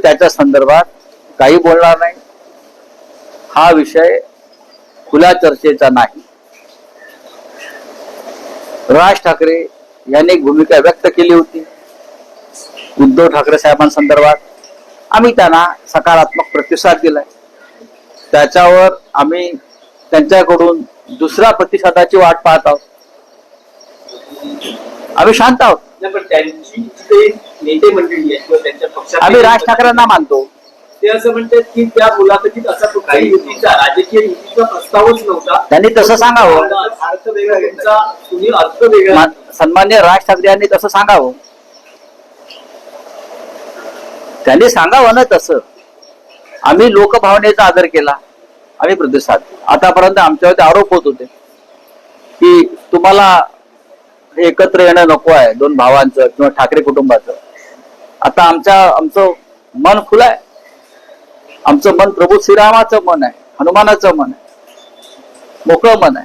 त्याच्या संदर्भात काही बोलणार नाही. हा विषय खुल्या चर्चेचा नाही. राज ठाकरे यांनी एक भूमिका व्यक्त केली होती उद्धव ठाकरे साहेबांसंदर्भात. आम्ही त्यांना सकारात्मक प्रतिसाद दिलाय. त्याच्यावर आम्ही त्यांच्याकडून दुसऱ्या प्रतिसादाची वाट पाहत आहोत. आम्ही शांत आहोत. पण त्यांची जे नेते मंडळी आहेत किंवा त्यांच्या पक्षात आम्ही राज ठाकरेंना मानतो. ते असं म्हणतात की त्या मुलाखतीत असा कुठलाही युतीचा राजकीय युतीचा प्रस्तावच नव्हता. त्यांनी तसं सांगावं. अर्थ वेगळा तुमचा, तुम्ही अर्थ वेगळा. सन्मान्य राज ठाकरे यांनी तसं सांगावं. त्यांनी सांगावं ना तसं. आम्ही लोकभावनेचा आदर केला. आम्ही प्रतिसाद. आतापर्यंत आमच्यावरती आरोप होत होते की तुम्हाला हे एकत्र येणं नको आहे दोन भावांचं किंवा ठाकरे कुटुंबाचं. आता आमचं मन खुलं आहे. आमचं मन प्रभू श्रीरामाचं मन आहे, हनुमानाचं मन आहे, मोकळं मन आहे.